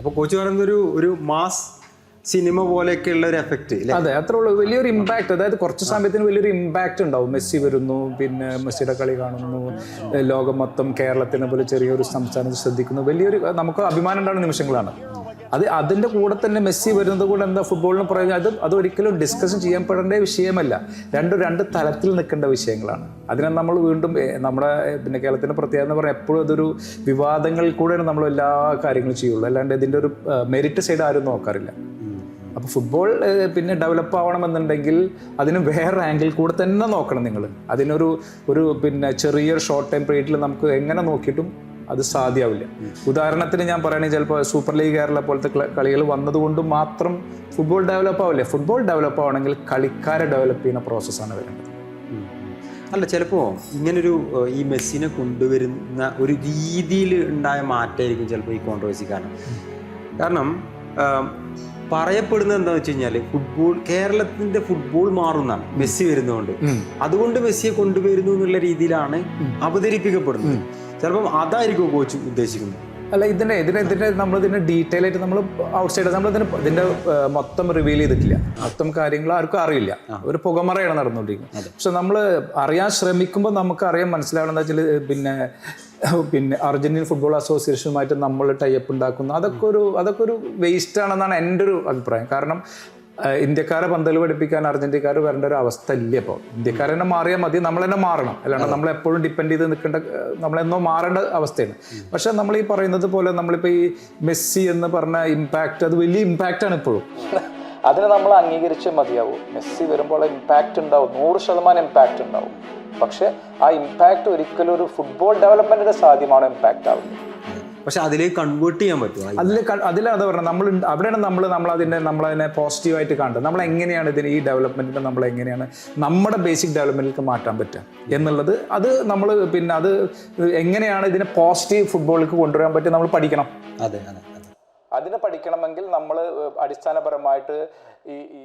അപ്പോൾ കോച്ച് പറയുന്നത് ഒരു മാസ് സിനിമ പോലെയൊക്കെയുള്ള ഒരു എഫക്റ്റ്. അതെ, അത്രേ ഉള്ളൂ. വലിയൊരു ഇമ്പാക്ട്, അതായത് കുറച്ച് സമയത്തിന് വലിയൊരു ഇമ്പാക്റ്റ് ഉണ്ടാവും. മെസ്സി വരുന്നു, പിന്നെ മെസ്സിയുടെ കളി കാണുന്നു, ലോകം മൊത്തം കേരളത്തിനെ പോലെ ചെറിയൊരു സംസ്ഥാനത്ത് ശ്രദ്ധിക്കുന്നു, വലിയൊരു നമുക്ക് അഭിമാനം ഉണ്ടാകുന്ന നിമിഷങ്ങളാണ്. അതിൻ്റെ കൂടെ തന്നെ മെസ്സി വരുന്നത് കൂടെ എന്താ ഫുട്ബോളിന് പറയുന്നത്, അത് ഒരിക്കലും ഡിസ്കഷൻ ചെയ്യപ്പെടേണ്ട വിഷയമല്ല. രണ്ട് തലത്തിൽ നിൽക്കേണ്ട വിഷയങ്ങളാണ്. അതിനെ നമ്മൾ വീണ്ടും നമ്മുടെ പിന്നെ കേരളത്തിൻ്റെ പ്രത്യേകത എന്ന് പറഞ്ഞാൽ എപ്പോഴും അതൊരു വിവാദങ്ങളിൽ കൂടെയാണ് നമ്മൾ എല്ലാ കാര്യങ്ങളും ചെയ്യുള്ളൂ. അല്ലാണ്ട് ഇതിൻ്റെ ഒരു മെറിറ്റ് സൈഡ് ആരും നോക്കാറില്ല. അപ്പോൾ ഫുട്ബോൾ പിന്നെ ഡെവലപ്പ് ആവണമെന്നുണ്ടെങ്കിൽ അതിന് വേറെ ആംഗിൾ കൂടെ തന്നെ നോക്കണം നിങ്ങൾ. അതിനൊരു പിന്നെ ചെറിയൊരു ഷോർട്ട് ടൈം പീരീഡിൽ നമുക്ക് എങ്ങനെ നോക്കിയിട്ടും അത് സാധ്യമാവില്ല. ഉദാഹരണത്തിന് ഞാൻ പറയുകയാണെങ്കിൽ ചിലപ്പോൾ സൂപ്പർ ലീഗ് കേരള പോലത്തെ കളികൾ വന്നതുകൊണ്ട് മാത്രം ഫുട്ബോൾ ഡെവലപ്പ് ആവില്ല. ഫുട്ബോൾ ഡെവലപ്പ് ആവണമെങ്കിൽ കളിക്കാരെ ഡെവലപ്പ് ചെയ്യുന്ന പ്രോസസ്സാണ് വരേണ്ടത്. അല്ല, ചിലപ്പോൾ ഇങ്ങനൊരു ഈ മെസ്സിനെ കൊണ്ടുവരുന്ന ഒരു രീതിയിൽ ഉണ്ടായ മാറ്റമായിരിക്കും ചിലപ്പോൾ ഈ കോൺട്രവേഴ്സി കാരണം പറയപ്പെടുന്നത് എന്താണെന്ന് വെച്ച് കഴിഞ്ഞാൽ കേരളത്തിന്റെ ഫുട്ബോൾ മാറുന്നതാണ് മെസ്സി വരുന്നതുകൊണ്ട്. അതുകൊണ്ട് മെസ്സിയെ കൊണ്ടുവരുന്നു എന്നുള്ള രീതിയിലാണ് അവതരിപ്പിക്കപ്പെടുന്നത്. ചിലപ്പം അതായിരിക്കും കോച്ച് ഉദ്ദേശിക്കുന്നത്. അല്ല, ഇതിനെ നമ്മളിതിനെ ഡീറ്റെയിൽ ആയിട്ട് നമ്മൾ ഔട്ട്സൈഡ് ഇതിന്റെ മൊത്തം റിവീൽ ചെയ്തിട്ടില്ല. മൊത്തം കാര്യങ്ങൾ ആർക്കും അറിയില്ല. ഒരു പുകമറയാണ് നടന്നുകൊണ്ടിരിക്കുന്നത്. പക്ഷെ നമ്മൾ അറിയാൻ ശ്രമിക്കുമ്പോൾ നമുക്കറിയാൻ മനസ്സിലാവണമെന്ന് വെച്ചാൽ പിന്നെ അർജന്റീൻ ഫുട്ബോൾ അസോസിയേഷനുമായിട്ട് നമ്മൾ ടൈപ്പ് ഉണ്ടാക്കുന്നു, അതൊക്കെ ഒരു വേസ്റ്റ് ആണെന്നാണ് എൻ്റെ ഒരു അഭിപ്രായം. കാരണം ഇന്ത്യക്കാരെ പന്തൽ പഠിപ്പിക്കാൻ അർജന്റീനക്കാർ വരേണ്ട ഒരു അവസ്ഥ ഇല്ല. ഇപ്പോൾ ഇന്ത്യക്കാർ തന്നെ മാറിയാൽ മതി, നമ്മൾ തന്നെ മാറണം. അല്ലാണ്ട് നമ്മളെപ്പോഴും ഡിപ്പെൻഡ് ചെയ്ത് നിൽക്കേണ്ട, നമ്മളെന്നോ മാറേണ്ട അവസ്ഥയാണ്. പക്ഷെ നമ്മൾ ഈ പറയുന്നത് പോലെ നമ്മളിപ്പോൾ ഈ മെസ്സി എന്ന് പറഞ്ഞ ഇമ്പാക്റ്റ്, അത് വലിയ ഇമ്പാക്റ്റാണ് ഇപ്പോഴും. അതിന് നമ്മൾ അംഗീകരിച്ചേ മതിയാവും. മെസ്സി വരുമ്പോൾ ഇമ്പാക്റ്റ് ഉണ്ടാവും, 100% ഇമ്പാക്റ്റ് ഉണ്ടാവും. പക്ഷെ ആ ഇമ്പാക്റ്റ് ഒരിക്കലും ഒരു ഫുട്ബോൾ ഡെവലപ്മെന്റിന് സാധ്യമാണ് ഇമ്പാക്റ്റ് ആവുന്നത്. പക്ഷെ അതിലേക്ക് കൺവേർട്ട് ചെയ്യാൻ പറ്റും. അതിലാണ് പറഞ്ഞത്, അവിടെയാണ് നമ്മളതിനെ പോസിറ്റീവായിട്ട് കാണുന്നത്. നമ്മൾ എങ്ങനെയാണ് ഇതിന് ഈ ഡെവലപ്മെന്റിനെ നമ്മൾ എങ്ങനെയാണ് നമ്മുടെ ബേസിക് ഡെവലപ്മെന്റിലേക്ക് മാറ്റാൻ പറ്റുക എന്നുള്ളത്, അത് നമ്മൾ പിന്നെ അത് എങ്ങനെയാണ് ഇതിനെ പോസിറ്റീവ് ഫുട്ബോളിലേക്ക് കൊണ്ടുവരാൻ പറ്റുക നമ്മൾ പഠിക്കണം. അതെ. അതിന് പഠിക്കണമെങ്കിൽ നമ്മൾ അടിസ്ഥാനപരമായിട്ട് ഈ